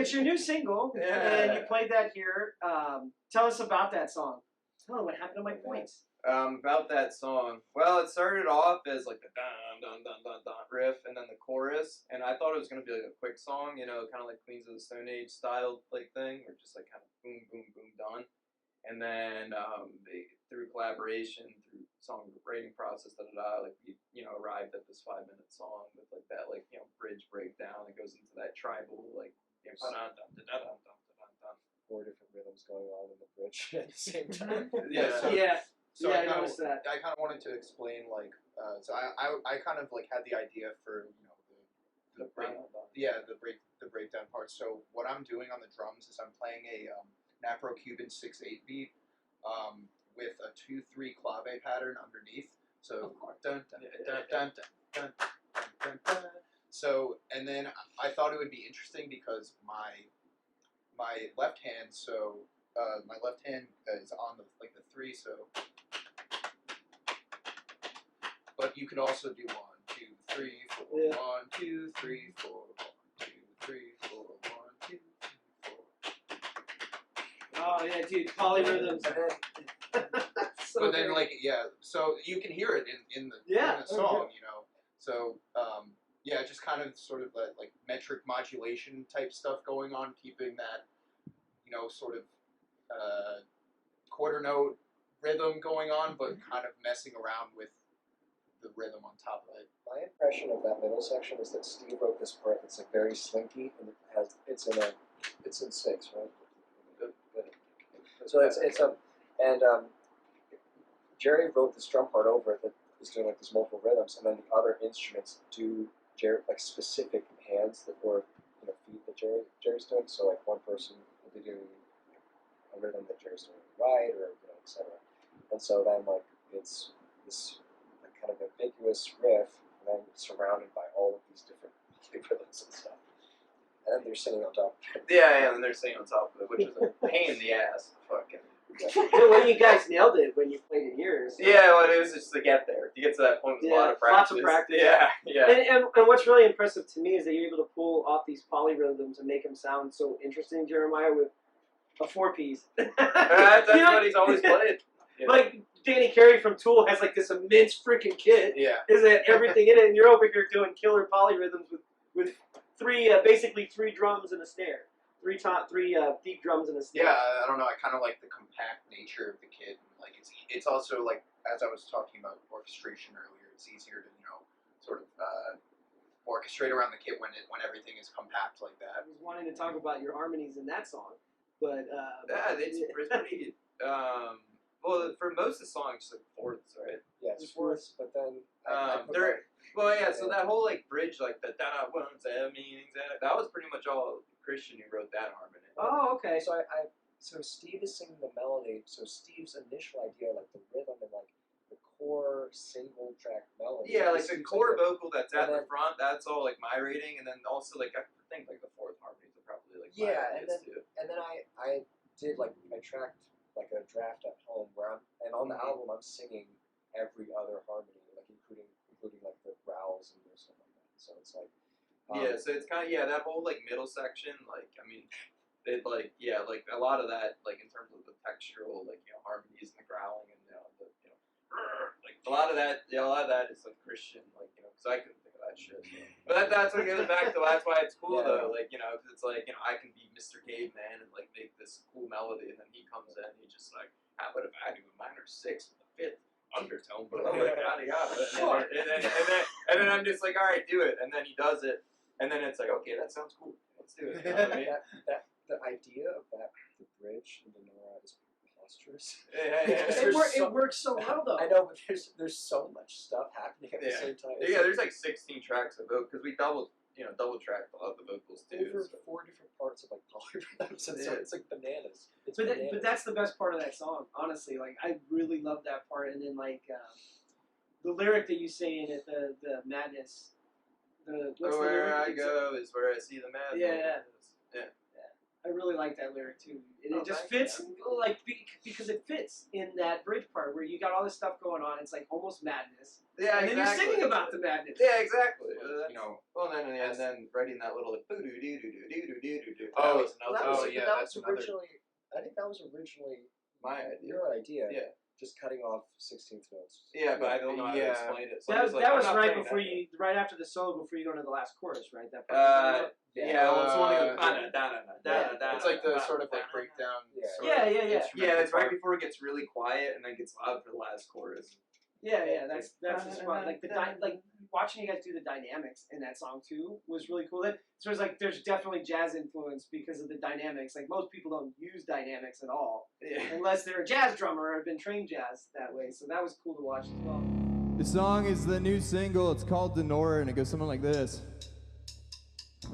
it's your new single, and you played that here. Tell us about that song. Tell me what happened to my points. About that song. Well, it started off as like the dun dun dun dun dun riff, and then the chorus. And I thought it was gonna be like a quick song, you know, kind of like Queens of the Stone Age style like thing, or just like kind of boom boom boom done. And then through collaboration, through song writing process, like we, you know, arrived at this 5-minute song with like that, like, you know, bridge breakdown that goes into that tribal, like, you know, dun dun dun dun dun dun dun. 4 different rhythms going on in the bridge at the same time. So I I noticed that. I kind of wanted to explain, like, so I kind of like had the idea for, you know, the breakdown part. So what I'm doing on the drums is I'm playing a an Afro-Cuban 6/8 beat with a 2/3 clave pattern underneath. So dun dun dun dun dun dun dun dun. So, and then I thought it would be interesting because my left hand, my left hand is on the 3, so. But you could also do 1, 2, 3, 4, 1, 2, 3, 4, 1, 2, 3, 4, 1, 2, 3, 4. Oh yeah, dude, polyrhythms. But then, like, so you can hear it in the song, you know. So, just kind of sort of like metric modulation type stuff going on, keeping that, you know, sort of quarter note rhythm going on, but kind of messing around with the rhythm on top of it. My impression of that middle section is that Steve wrote this part that's like very slinky, and it's in 6, right? So Jerry wrote this drum part over it that is doing like these multiple rhythms, and then the other instruments do like specific hands that or feet that Jerry's doing. So like one person will be doing a rhythm that Jerry's doing right, or etc. And so then like it's this like kind of ambiguous riff, and then surrounded by all of these different rhythms and stuff. And then they're singing on top of it. Yeah, and then they're singing on top of it, which is a pain in the ass. Fucking. Well, you guys nailed it when you played it here. So. Yeah, well, it was just to get there. To get to that point was a lot of practice. Lots of practice. Yeah. And what's really impressive to me is that you're able to pull off these polyrhythms and make them sound so interesting, Jeremiah, with a 4-piece. That's what he's always played. You know? Like Danny Carey from Tool has like this immense freaking kit. Yeah. Is it everything in it, and you're over here doing killer polyrhythms with basically 3 drums and a snare. 3 deep drums and a snare. Yeah, I don't know. I kind of like the compact nature of the kit. Like it's also like, as I was talking about orchestration earlier, it's easier to sort of orchestrate around the kit when everything is compact like that. I was wanting to talk about your harmonies in that song, but it's pretty. Well, for most of the songs, like fourths, right? Yeah, it's fourths, but then so that whole like bridge, like the da ones that meanings, that was pretty much all Christian who wrote that harmony. Oh, okay. So Steve is singing the melody. So Steve's initial idea, like the rhythm and like the core single track melody. Yeah, like the core vocal that's at the front, that's all like my rating, and then also like I think like the 4th harmonies are probably like my ratings too. And then I did like I tracked like a draft at home where on the album I'm singing every other harmony, like including like the growls and stuff like that. So it's like so it's kind of that whole like middle section, like I mean, it like like a lot of that like in terms of the textural like harmonies and the growling and like a lot of that is like Christian, like because I couldn't think of that shit. But that's what goes back to that's why it's cool though, like because it's like I can be Mr. Caveman and like make this cool melody, and then he comes in and he's just like, how about if I do a minor 6 with a 5th undertone, but like yada yada, and then I'm just like, all right, do it, and then he does it, and then it's like, okay, that sounds cool, let's do it. You know what I mean? The idea of the bridge in Donora is preposterous. It works so well though. I know, but there's so much stuff happening at the same time. There's like 16 tracks of vocal because we double tracked a lot of the vocals too. Over 4 different parts of like polyrhythms, and so it's like bananas. But that's the best part of that song, honestly. Like I really love that part, and then like the lyric that you say in it, the madness. Where I go is where I see the madness. Yeah. I really like that lyric too. And Oh, it just thanks, fits, because it fits in that bridge part where you got all this stuff going on. It's like almost madness. Yeah, And then exactly. you're singing about the madness. Yeah, exactly. You know. Well, and then writing that little like boo doo doo doo doo doo doo doo. Oh, That was another. Oh, yeah, that that's was another- originally. I think that was originally My idea. your idea. Yeah. Just cutting off 16th notes. Yeah, but I don't know how to Yeah. explain it. So That I'm was, just like, that I'm was not right playing before that. right after the solo, before you go into the last chorus, right? That part. Yeah, well, it's the one that goes Yeah. da-da-da-da-da-da-da-da. It's like the sort of like breakdown. Yeah. sort Yeah, of yeah, yeah. instrumental Yeah, it's right part. before it gets really quiet and then gets loud for the last chorus. Yeah, that's the spot. Like like watching you guys do the dynamics in that song too was really cool. That so it's like there's definitely jazz influence because of the dynamics. Like most people don't use dynamics at all Yeah. unless they're a jazz drummer or have been trained jazz that way. So that was cool to watch as well. The song is the new single. It's called Donora, and it goes something like this.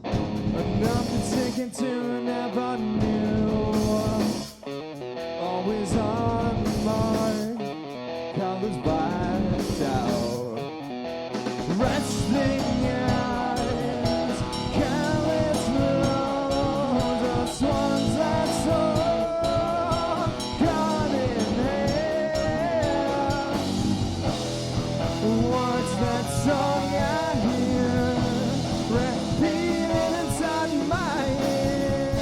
Enough to take into never knew. Always on the mark, colors blacked out. Resting eyes, careless roads, the swans that soar, gun in hand. Words that song I hear, repeating inside my ears.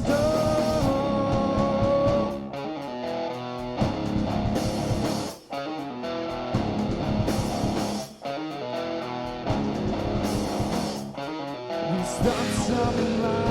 Oh. These thoughts of mine.